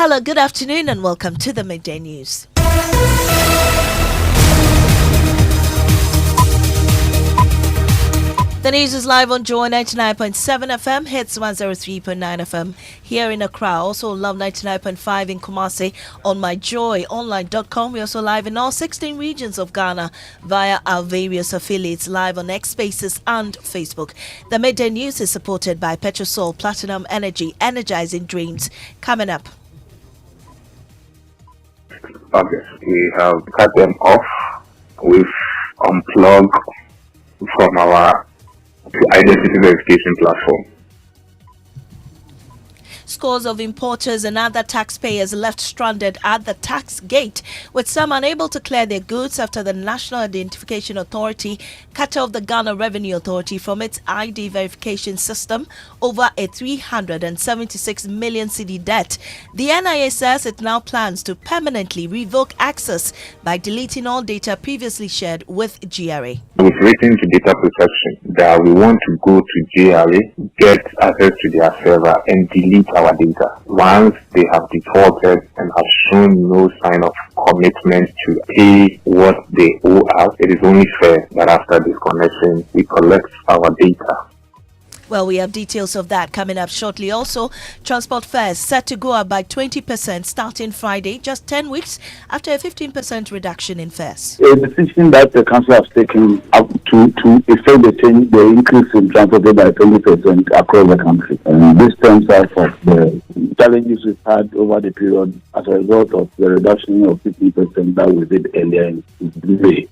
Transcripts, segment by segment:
Hello, good afternoon and welcome to the Midday News. The news is live on Joy 99.7 FM, hits 103.9 FM here in Accra. Also Love 99.5 in Kumasi on myjoyonline.com. We're also live in all 16 regions of Ghana via our various affiliates, live on X Spaces and Facebook. The Midday News is supported by Petrosol Platinum Energy, energizing dreams. Coming up. Okay, we have cut them off. We've unplugged from our identity verification platform. Scores of importers and other taxpayers left stranded at the tax gate, with some unable to clear their goods after the National Identification Authority cut off the Ghana Revenue Authority from its ID verification system over a 376 million cedi debt. The NIA says it now plans to permanently revoke access by deleting all data previously shared with GRA. We've written to data protection that we want to go to GRA, get access to their server and delete our data. Once they have defaulted and have shown no sign of commitment to pay what they owe us, it is only fair that after disconnection we collect our data. Well, we have details of that coming up shortly. Also, transport fares set to go up by 20% starting Friday, just 10 weeks after a 15% reduction in fares. A decision that the council has taken up to effect the increase in transport fare by 20% across the country. And this stems out of the challenges we've had over the period as a result of the reduction of 50% that we did earlier in May.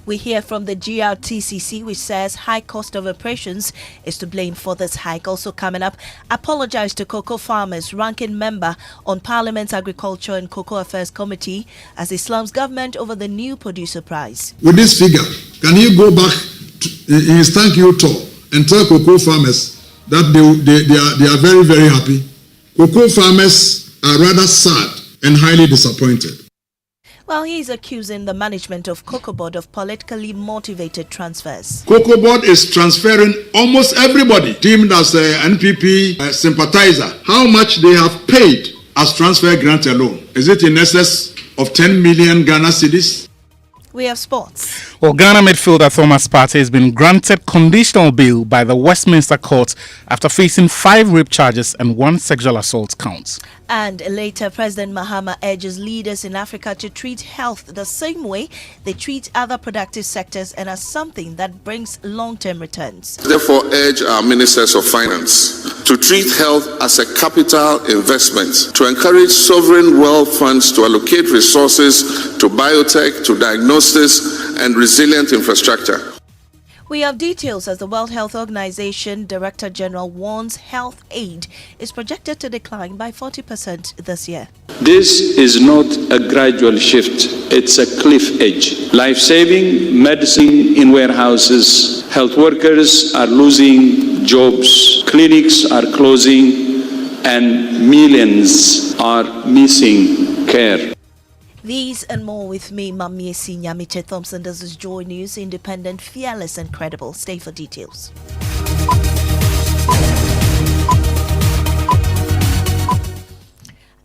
We hear from the GRTCC, which says high cost of operations is to blame for this hike. Also coming up, apologize to cocoa farmers, ranking member on Parliament's Agriculture and Cocoa Affairs Committee as he slums government over the new producer prize. With this figure, can you go back in his thank you tour and tell cocoa farmers that they are very, very happy? Cocoa farmers are rather sad and highly disappointed. Well, he is accusing the management of Cocoa Board of politically motivated transfers. Cocoa Board is transferring almost everybody deemed as an NPP sympathizer. How much they have paid as transfer grant alone? Is it in excess of 10 million Ghana cedis? We have sports. Well, Ghana midfielder Thomas Partey has been granted conditional bail by the Westminster Court after facing 5 rape charges and 1 sexual assault count. And later, President Mahama urges leaders in Africa to treat health the same way they treat other productive sectors and as something that brings long-term returns. Therefore, urge our ministers of finance to treat health as a capital investment, to encourage sovereign wealth funds to allocate resources to biotech, to diagnosis, and resilient infrastructure. We have details as the World Health Organization Director General warns health aid is projected to decline by 40% this year. This is not a gradual shift, it's a cliff edge. Life-saving medicine in warehouses, health workers are losing jobs, clinics are closing, and millions are missing care. These and more with me, Maame, Nyamekye, Thompson. This is Joy News, independent, fearless and credible. Stay for details.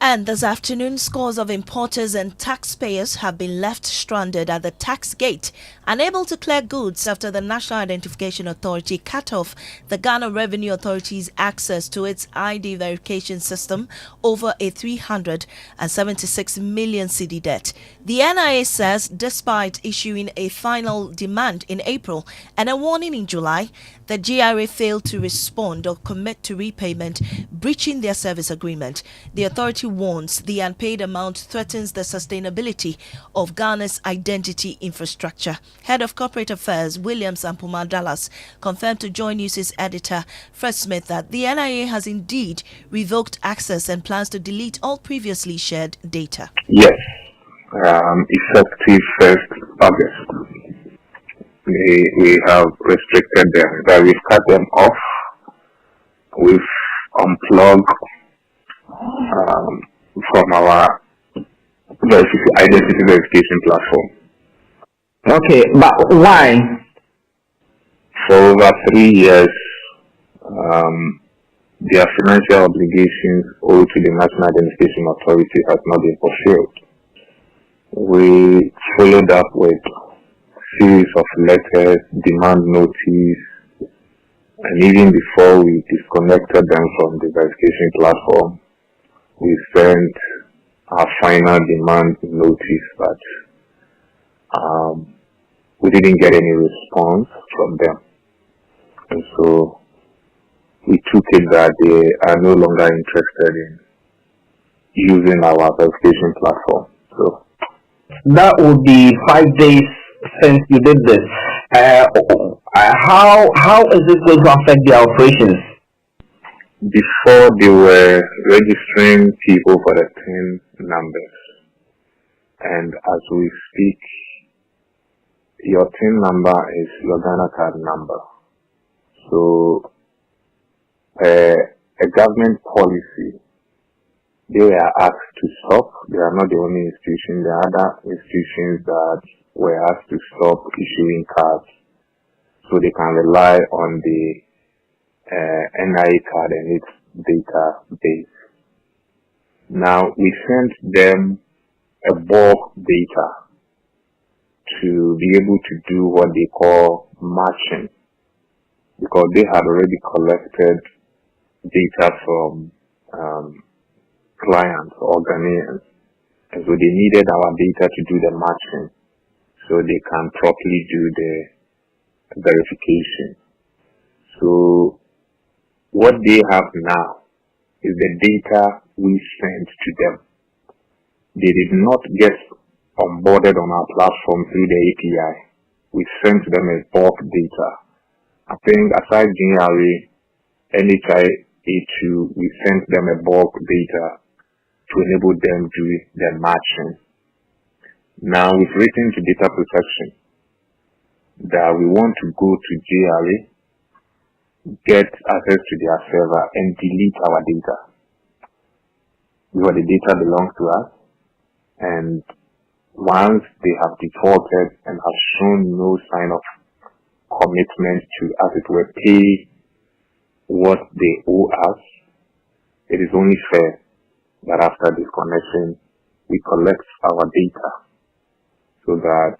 And this afternoon, scores of importers and taxpayers have been left stranded at the tax gate, unable to clear goods after the National Identification Authority cut off the Ghana Revenue Authority's access to its ID verification system over a 376 million cedi debt. The NIA says despite issuing a final demand in April and a warning in July, the GRA failed to respond or commit to repayment, breaching their service agreement. The authority warns the unpaid amount threatens the sustainability of Ghana's identity infrastructure. Head of Corporate Affairs, Williams Ampuma Dallas, confirmed to Joy News' editor, Fred Smith, that the NIA has indeed revoked access and plans to delete all previously shared data. Yes, effective 1st August. We have restricted them, that we've cut them off, we've unplugged from our identity verification platform. Okay, but why? For over 3 years, their financial obligations owed to the National Identification Authority has not been fulfilled. We followed up with series of letters, demand notice, and even before we disconnected them from the verification platform, we sent our final demand notice, but we didn't get any response from them. And so we took it that they are no longer interested in using our verification platform. So that would be 5 days since you did this. How is this going to affect their operations? Before they were registering people for the 10 numbers, and as we speak, your 10 number is your Ghana card number. So a government policy, they were asked to stop. They are not the only institution. There are other institutions that were asked to stop issuing cards so they can rely on the NIA card and its database. Now, we sent them a bulk data to be able to do what they call matching, because they had already collected data from clients or Ghanaians, and so they needed our data to do the matching so they can properly do the verification. So what they have now is the data we sent to them. They did not get onboarded on our platform through the API. We sent them a bulk data. I think aside GRA, NHIA2, we sent them a bulk data to enable them to do the matching. Now we've written to data protection that we want to go to GRA, get access to their server and delete our data, because the data belongs to us, and once they have defaulted and have shown no sign of commitment to, as it were, pay what they owe us, it is only fair that after disconnection we collect our data so that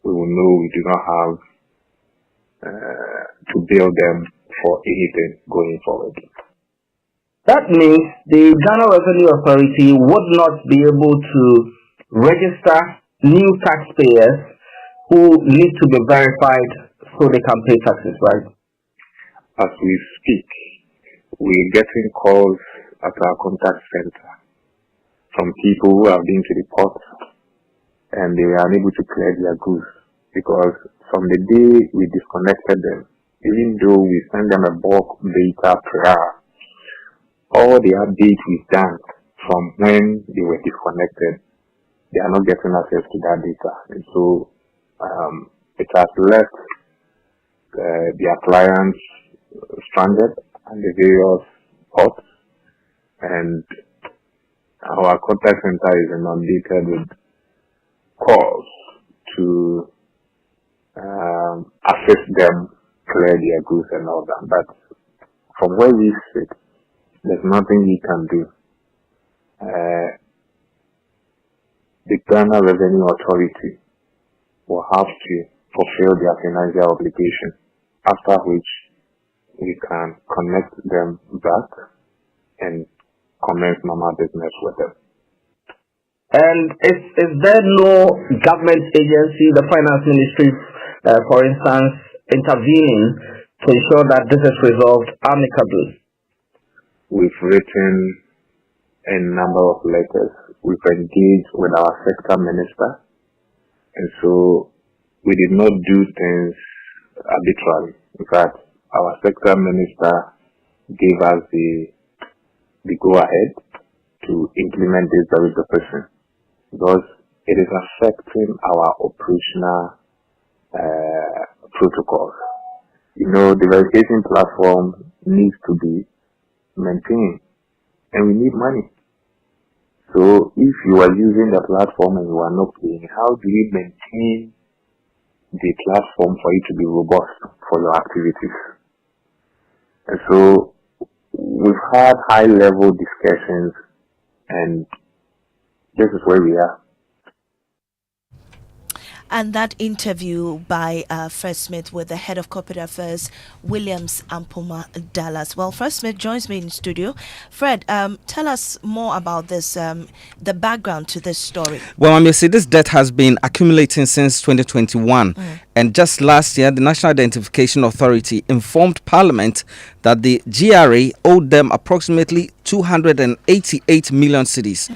we will know we do not have to bill them for anything going forward. That means the Ghana Revenue Authority would not be able to register new taxpayers who need to be verified so they can pay taxes, right? As we speak, we're getting calls at our contact center from people who have been to the port and they were unable to clear their goods, because from the day we disconnected them, even though we send them a bulk data per hour, all the updates we've done from when they were disconnected, they are not getting access to that data. And so it has left their clients stranded at the various ports, and our contact center is inundated with calls to assist them clear their goods and all that. But from where we sit, there's nothing we can do. The Ghana Revenue Authority will have to fulfill their financial obligation, after which we can connect them back and commence normal business with them. And is there no government agency, the finance ministry, for instance, intervening to ensure that this is resolved amicably? We've written a number of letters. We've engaged with our sector minister, and so we did not do things arbitrarily. In fact, our sector minister gave us the go-ahead to implement this very decision, because it is affecting our operational protocols. You know, the verification platform needs to be maintained, and we need money. So if you are using the platform and you are not paying, how do you maintain the platform for it to be robust for your activities? And so had high-level discussions, and this is where we are. And that interview by Fred Smith with the head of corporate affairs, Williams Ampoma Dallas. Well, Fred Smith joins me in studio. Fred, tell us more about this, the background to this story. Well, I may say this debt has been accumulating since 2021. And just last year, the National Identification Authority informed Parliament that the GRA owed them approximately 288 million cedis.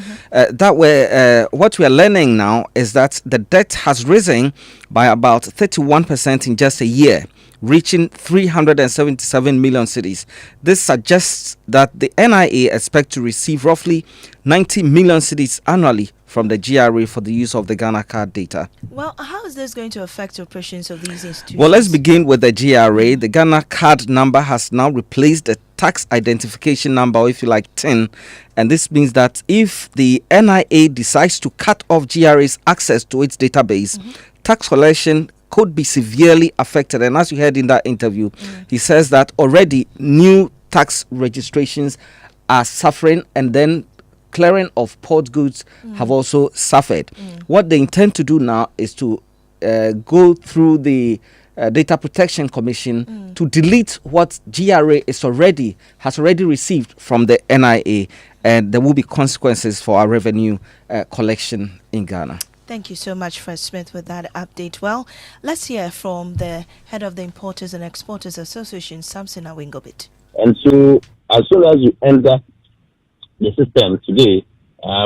What we are learning now is that the debt has risen by about 31% in just a year, reaching 377 million cedis. This suggests that the NIA expect to receive roughly 90 million cedis annually from the GRA for the use of the Ghana card data. Well, how is this going to affect operations of these institutions? Well, let's begin with the GRA. The Ghana card number has now replaced the tax identification number, or if you like, TIN. And this means that if the NIA decides to cut off GRA's access to its database, tax collection could be severely affected. And as you heard in that interview, he says that already new tax registrations are suffering, and then clearing of port goods have also suffered. What they intend to do now is to go through the Data Protection Commission to delete what GRA has already received from the NIA, and there will be consequences for our revenue collection in Ghana. Thank you so much, Fred Smith, with that update. Well, let's hear from the head of the Importers and Exporters Association, Thompson. And so, as soon as you enter the system today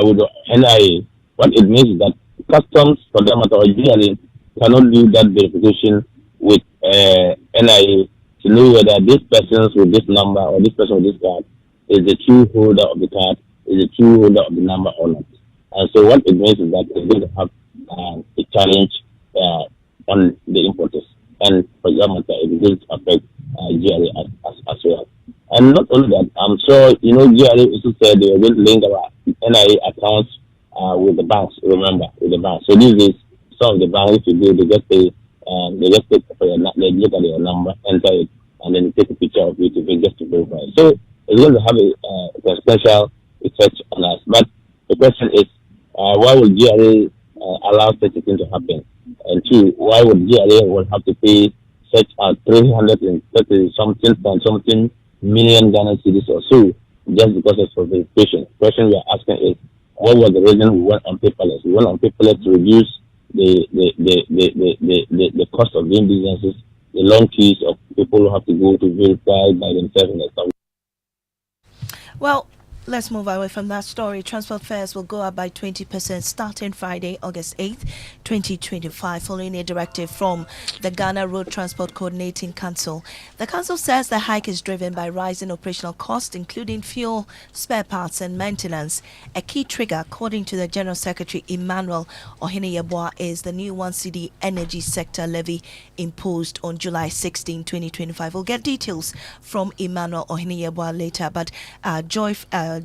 with the NIA, what it means is that customs, for that matter, originally cannot do that verification with NIA to know whether this person with this number or this person with this card is the true holder of the card, is the true holder of the number or not. And so what it means is that it's going to have a challenge on the importers. And for that matter, it is going to affect GRA as well. And not only that, I'm sure, GRA also said they were going to link our NIA accounts with the banks, remember, with the banks. So these days, some of the banks, if you do, they just take they look at your number, enter it, and then take a picture of it just to verify. So it's going to have a special effect on us. But the question is, why would GRA allow such a thing to happen? And two, why would GRA will have to pay such 330 something million Ghana cedis or so just because of verification? The question we are asking is, what was the reason we went on paperless? We went on paperless to reduce the cost of doing businesses, the long queues of people who have to go to verify by themselves and stuff. Well, let's move away from that story. Transport fares will go up by 20% starting Friday, August 8th, 2025, following a directive from the Ghana Road Transport Coordinating Council. The council says the hike is driven by rising operational costs, including fuel, spare parts, and maintenance. A key trigger, according to the General Secretary Emmanuel Oheneyeboah, is the new 1 cedi energy sector levy imposed on July 16, 2025. We'll get details from Emmanuel Oheneyeboah later, but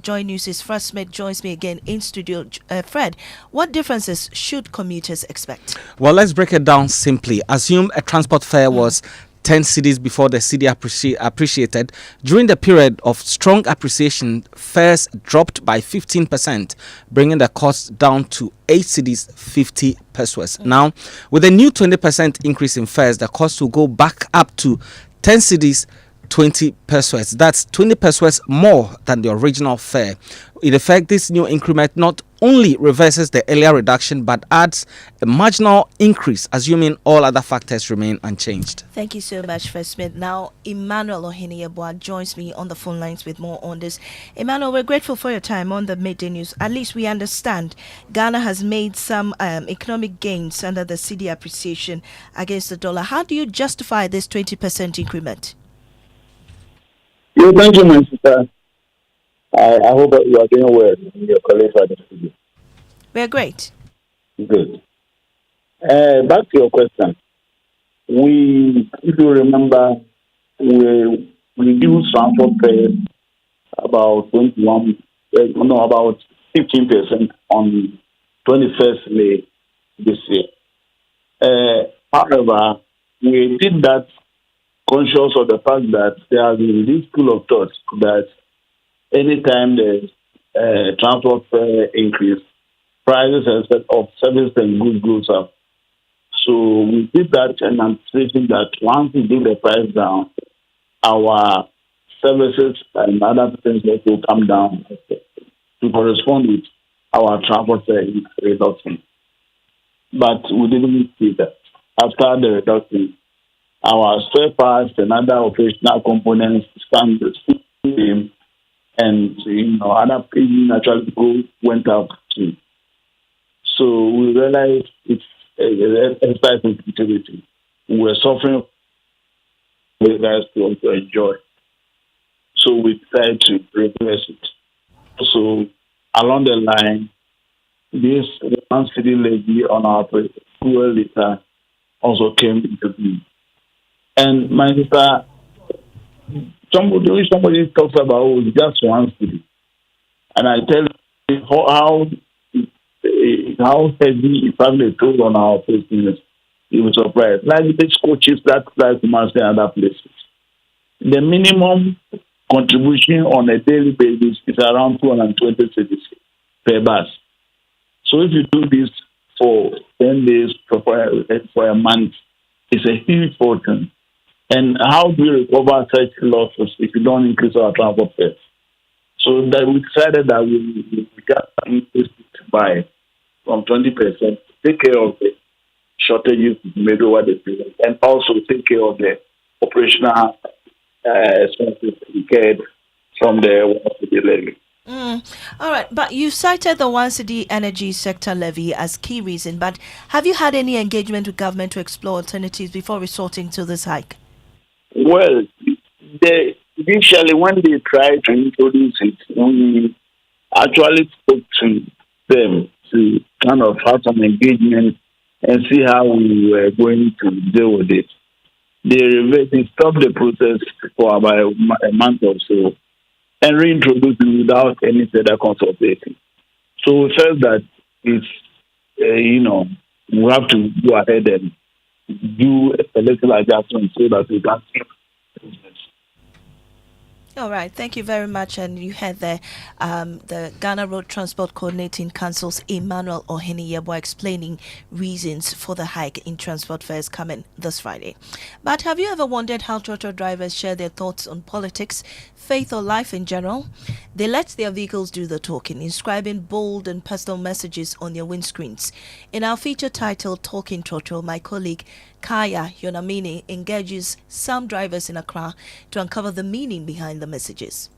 Joy News' Fred Smith joins me again in studio. Fred, what differences should commuters expect? Well, let's break it down simply. Assume a transport fare was 10 cedis before the cedi appreciated. During the period of strong appreciation, fares dropped by 15%, bringing the cost down to 8 cedis 50 pesos. Now, with a new 20% increase in fares, the cost will go back up to 10 cedis 20 pesos. That's 20 pesos more than the original fare. In effect, this new increment not only reverses the earlier reduction but adds a marginal increase, assuming all other factors remain unchanged. Thank you so much, Fred Smith. Now, Emmanuel Oheneyeboah joins me on the phone lines with more on this. Emmanuel, we're grateful for your time on the Midday News. At least we understand Ghana has made some economic gains under the cedi appreciation against the dollar. How do you justify this 20% increment? Yeah, thank you, my sister. I hope that you are doing well in your colleagues at the studio. We're great. Good. Back to your question. If you remember, we reduced transport fares about 15% on 21st May this year. However, we did that conscious of the fact that there has been this school of thought that anytime there's transport fare increase, prices of service and goods goes up. So we did that and anticipating that once we bring the price down, our services and other things will come down to correspond with our transport fare reduction. But we didn't see that. After the reduction, our spare parts and other operational components stand the same, and other things actually went up too. So we realized it's a type of utility. We were suffering for you guys to also enjoy. So we tried to reverse it. So along the line, this 1 cedi levy on our fuel liter also came into being. And my sister, somebody talks about just 1 cedi. And I tell you how heavy it probably told on our business. You were surprised. Like these coaches that fly to Marseille and other places. The minimum contribution on a daily basis is around 220 cedis per bus. So if you do this for 10 days for a month, it's a huge fortune. And how do we recover such losses if you don't increase our transport fares? So that we decided that we just increased it by from 20% to take care of the shortages made over the period, and also take care of the operational expenses incurred from the 1 cedi levy. All right, but you cited the 1 cedi energy sector levy as key reason, but have you had any engagement with government to explore alternatives before resorting to this hike? Well, initially when they tried to introduce it, we actually spoke to them to kind of have some engagement and see how we were going to deal with it. They stopped the process for about a month or so and reintroduced it without any further consultation. So we felt that it's, we have to go ahead and do a little adjustment so that we can keep business. All right, thank you very much. And you had the Ghana Road Transport Coordinating Council's Emmanuel Ohene-Yeboah explaining reasons for the hike in transport fares coming this Friday. But have you ever wondered how trotro drivers share their thoughts on politics, faith, or life in general? They let their vehicles do the talking, inscribing bold and personal messages on their windscreens. In our feature titled Talking Trotro, my colleague Kaya Yonamini engages some drivers in Accra to uncover the meaning behind the messages.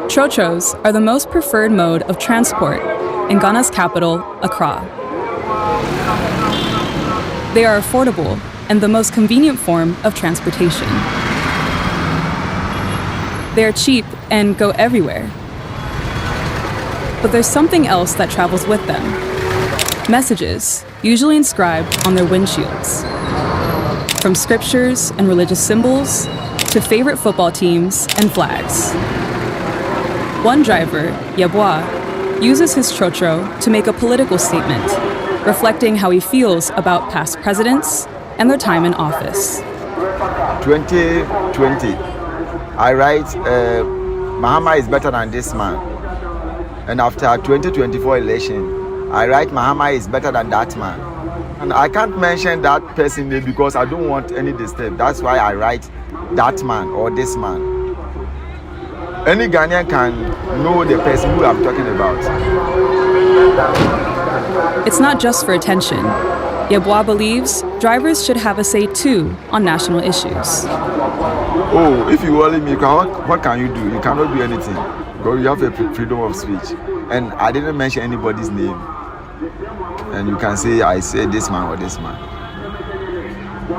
Trotros are the most preferred mode of transport in Ghana's capital, Accra. They are affordable and the most convenient form of transportation. They are cheap and go everywhere. But there's something else that travels with them. Messages, usually inscribed on their windshields. From scriptures and religious symbols to favorite football teams and flags. One driver, Yeboah, uses his trotro to make a political statement, reflecting how he feels about past presidents and their time in office. 2020, I write, Mahama is better than this man. And after 2024 election, I write, Mahama is better than that man. And I can't mention that person name because I don't want any disturb. That's why I write that man or this man. Any Ghanaian can know the person who I'm talking about. It's not just for attention. Yeboah believes drivers should have a say too on national issues. Oh, if you worry me, what can you do? You cannot do anything. Because you have a freedom of speech. And I didn't mention anybody's name. And you can say, I said this man or this man.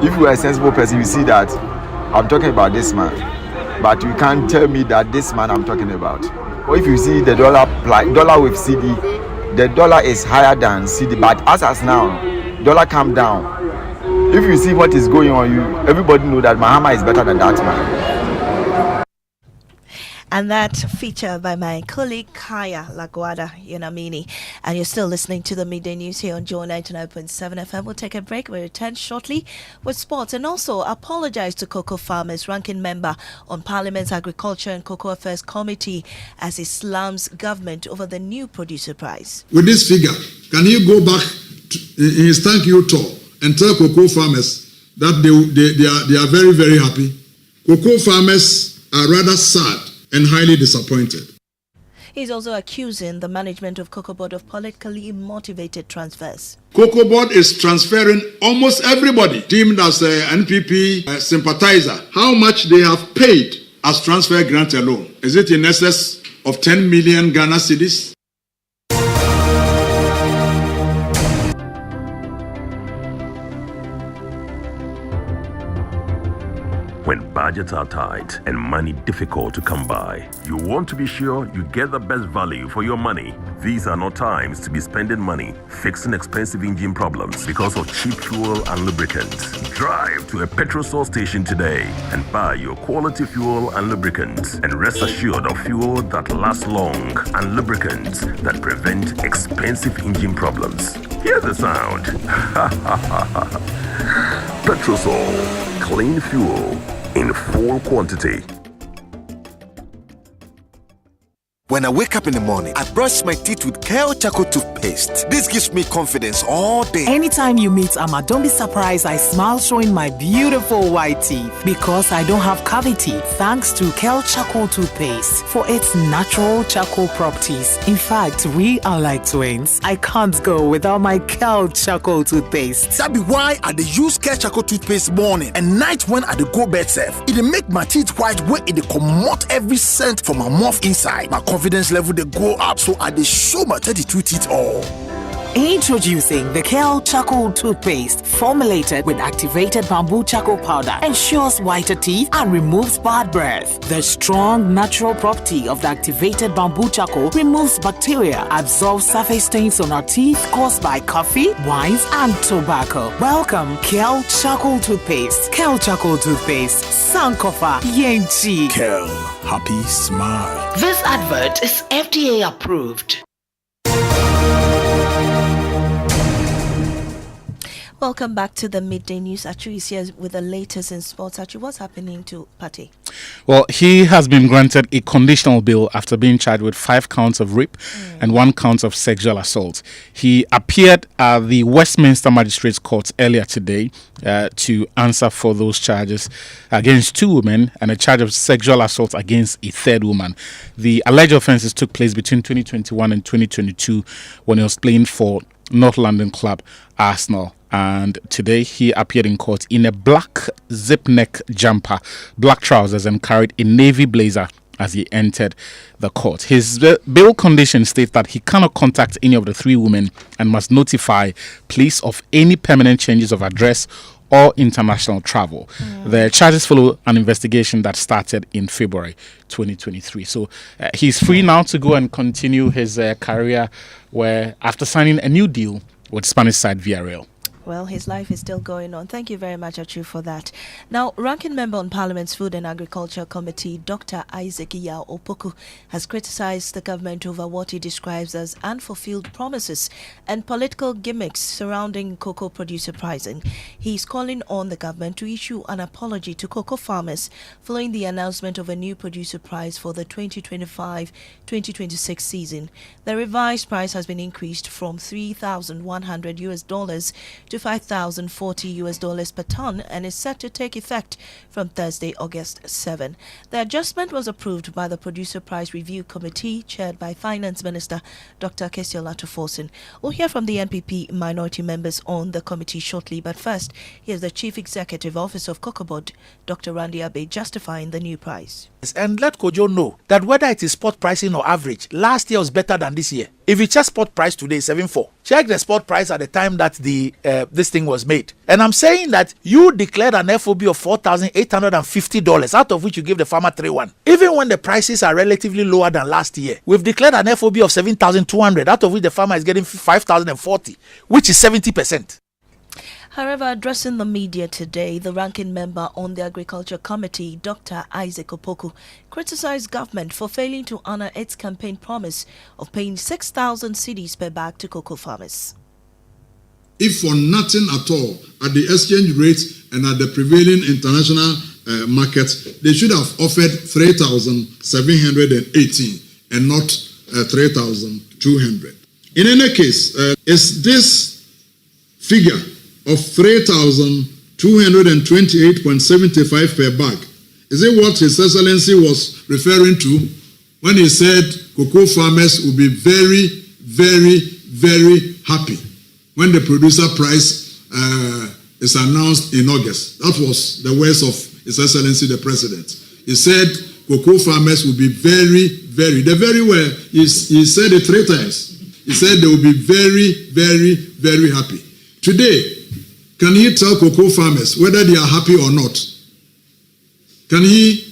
If you are a sensible person, you see that I'm talking about this man. But you can't tell me that this man I'm talking about. Or if you see the dollar with CD, the dollar is higher than CD. But as now, dollar come down. If you see what is going on, everybody know that Mahama is better than that man. And that feature by my colleague Kaya Laguada Yunamini. And you're still listening to the Midday News here on Joy 99.7 FM. We'll take a break. We'll return shortly with sports. And also apologize to cocoa farmers, ranking member on Parliament's Agriculture and Cocoa Affairs Committee, as he slams government over the new producer prize. With this figure, can you go back in his thank you tour and tell cocoa farmers that they are very, very happy? Cocoa farmers are rather sad and highly disappointed. He's also accusing the management of Cocoa Board of politically motivated transfers. Cocoa Board is transferring almost everybody deemed as an NPP sympathizer. How much they have paid as transfer grant alone? Is it in excess of 10 million Ghana cedis? When budgets are tight and money difficult to come by, you want to be sure you get the best value for your money. These are not times to be spending money fixing expensive engine problems because of cheap fuel and lubricants. Drive to a petrol source station today and buy your quality fuel and lubricants, and rest assured of fuel that lasts long and lubricants that prevent expensive engine problems. Hear the sound. Petrosol, clean fuel in full quantity. When I wake up in the morning, I brush my teeth with Kale Charcoal toothpaste. This gives me confidence all day. Anytime you meet Amma, don't be surprised I smile showing my beautiful white teeth, because I don't have cavity thanks to Kale Charcoal toothpaste for its natural charcoal properties. In fact, we are like twins. I can't go without my Kale Charcoal toothpaste. That be why I dey use Kale Charcoal toothpaste morning and night when I dey go bed safe. It dey make my teeth white when it dey comot every scent from my mouth inside. My confidence level they go up, so I dey show my 32 teeth all. Introducing the Kale Charcoal toothpaste, formulated with activated bamboo charcoal powder, ensures whiter teeth and removes bad breath. The strong natural property of the activated bamboo charcoal removes bacteria, absorbs surface stains on our teeth caused by coffee, wines, and tobacco. Welcome, Kale Charcoal toothpaste. Kale Charcoal toothpaste, Sankofa Yenchi. Kale, happy smile. This advert is FDA approved. Welcome back to the Midday News. Achu is here with the latest in sports. Achu, what's happening to Partey? Well, he has been granted a conditional bail after being charged with 5 counts of rape and 1 count of sexual assault. He appeared at the Westminster Magistrates Court earlier today to answer for those charges against 2 women and a charge of sexual assault against a 3rd woman. The alleged offences took place between 2021 and 2022 when he was playing for North London club Arsenal. And today he appeared in court in a black zip neck jumper, black trousers, and carried a navy blazer as he entered the court. His bail conditions state that he cannot contact any of the 3 women and must notify police of any permanent changes of address or international travel. The charges follow an investigation that started in February 2023. So he's free now to go and continue his career, where after signing a new deal with Spanish side Villarreal. Well, his life is still going on. Thank you very much, Achu, for that. Now, Ranking Member on Parliament's Food and Agriculture Committee, Dr. Isaac Yao Opoku, has criticized the government over what he describes as unfulfilled promises and political gimmicks surrounding cocoa producer pricing. He's calling on the government to issue an apology to cocoa farmers following the announcement of a new producer price for the 2025-2026 season. The revised price has been increased from $3,100 to $5,040 per ton and is set to take effect from Thursday, August 7. The adjustment was approved by the Producer Price Review Committee, chaired by Finance Minister Dr. Kesiola Thompson. We'll hear from the NPP minority members on the committee shortly, but first, here's the Chief Executive Officer of Cocoa Board, Dr. Randy Abe, justifying the new price. And let Kojo know that whether it is spot pricing or average, last year was better than this year. If you check spot price today, 7.4. Check the spot price at the time that this thing was made. And I'm saying that you declared an FOB of $4,850, out of which you gave the farmer 3.1. Even when the prices are relatively lower than last year, we've declared an FOB of $7,200, out of which the farmer is getting $5,040, which is 70%. However, addressing the media today, the ranking member on the Agriculture Committee, Dr. Isaac Opoku, criticized government for failing to honor its campaign promise of paying 6,000 cedis per bag to cocoa farmers. If for nothing at all, at the exchange rate and at the prevailing international market, they should have offered 3,718 and not 3,200. In any case, is this figure of 3,228.75 per bag, is it what His Excellency was referring to when he said cocoa farmers will be very, very, very happy when the producer price is announced in August? That was the words of His Excellency the President. He said cocoa farmers will be very, very, they very well, he said it 3 times. He said they will be very, very, very happy. Today, can he tell cocoa farmers whether they are happy or not? Can he?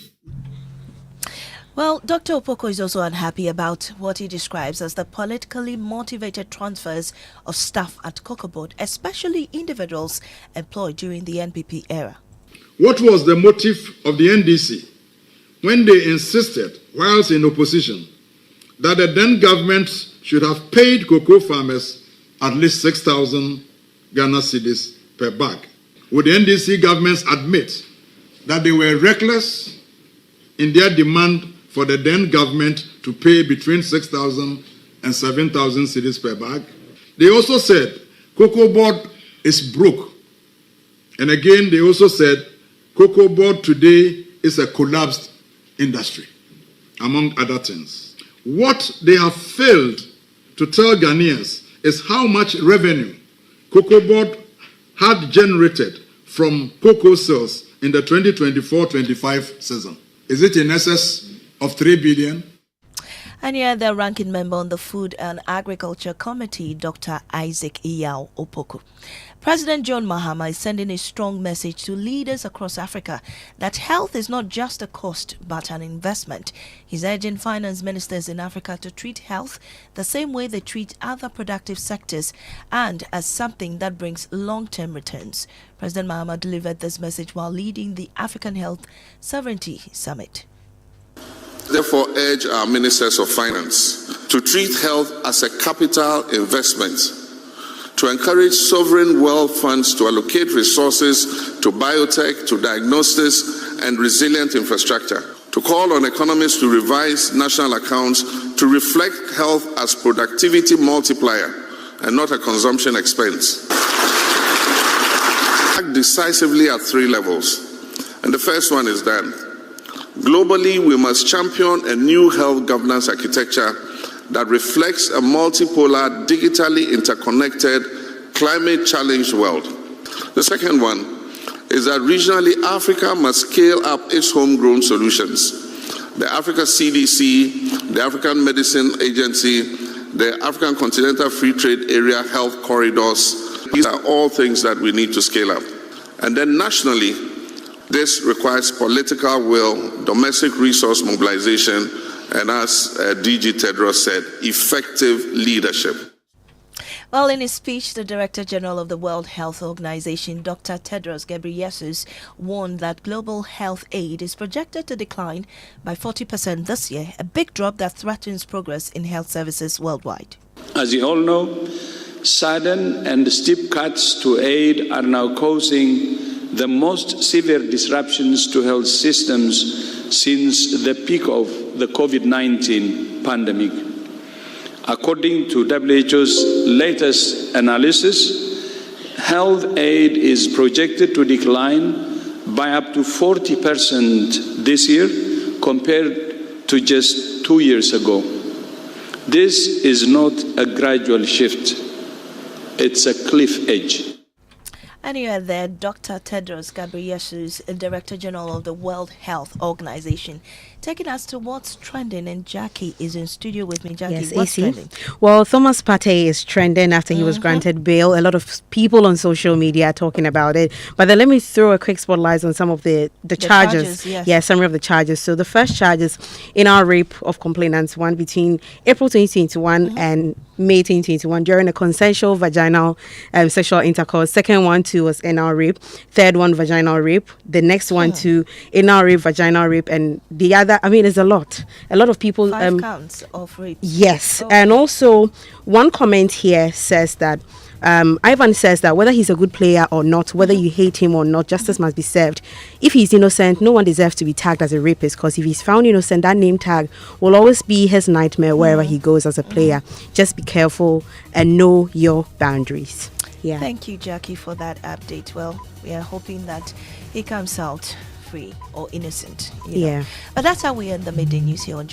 Well, Dr. Opoku is also unhappy about what he describes as the politically motivated transfers of staff at Cocoa Board, especially individuals employed during the NPP era. What was the motive of the NDC when they insisted, whilst in opposition, that the then government should have paid cocoa farmers at least 6,000 Ghana cedis per bag? Would the NDC governments admit that they were reckless in their demand for the then government to pay between 6,000 and 7,000 cedis per bag? They also said Cocoa Board is broke. And again, they also said Cocoa Board today is a collapsed industry, among other things. What they have failed to tell Ghanaians is how much revenue Cocoa Board had generated from cocoa sales in the 2024-25 season. Is it in excess of 3 billion? And here, the ranking member on the Food and Agriculture Committee, Dr. Isaac Iyao Opoku. President John Mahama is sending a strong message to leaders across Africa that health is not just a cost but an investment. He's urging finance ministers in Africa to treat health the same way they treat other productive sectors and as something that brings long-term returns. President Mahama delivered this message while leading the African Health Sovereignty Summit. Therefore, urge our ministers of finance to treat health as a capital investment, to encourage sovereign wealth funds to allocate resources to biotech, to diagnostics, and resilient infrastructure, to call on economists to revise national accounts to reflect health as productivity multiplier and not a consumption expense. Act decisively at 3 levels. And the first one is that globally, we must champion a new health governance architecture that reflects a multipolar, digitally interconnected, climate-challenged world. The second one is that regionally, Africa must scale up its homegrown solutions. The Africa CDC, the African Medicine Agency, the African Continental Free Trade Area health corridors, these are all things that we need to scale up. And then nationally, this requires political will, domestic resource mobilization, and as DG Tedros said, effective leadership. Well, in his speech, the Director General of the World Health Organization, Dr. Tedros Ghebreyesus, warned that global health aid is projected to decline by 40% this year, a big drop that threatens progress in health services worldwide. As you all know, sudden and steep cuts to aid are now causing the most severe disruptions to health systems since the peak of the COVID-19 pandemic. According to WHO's latest analysis, health aid is projected to decline by up to 40% this year compared to just 2 years ago. This is not a gradual shift, it's a cliff edge. And you are there, Dr. Tedros Ghebreyesus, Director General of the World Health Organization, Taking us to what's trending, and Jackie is in studio with me. Jackie, Yes, what's AC. trending? Well, Thomas Partey is trending after he was granted bail. A lot of people on social media are talking about it. But then let me throw a quick spotlight on some of the charges. Yes. Yeah, summary of the charges. So the first charges in our rape of complainants, one between April 2021 and May 2021 during a consensual vaginal sexual intercourse. Second one too was anal rape. Third one vaginal rape. The next one too anal rape, vaginal rape, and the other. I mean, it's a lot. A lot of people. 5 counts of rape. Yes, and also one comment here says that. Ivan says that whether he's a good player or not, whether you hate him or not, justice must be served. If he's innocent, no one deserves to be tagged as a rapist, because if he's found innocent, that name tag will always be his nightmare wherever he goes as a player. Just be careful and know your boundaries. Yeah. Thank you, Jackie, for that update. Well, we are hoping that he comes out free or innocent. You know. Yeah. But that's how we end the midday news here on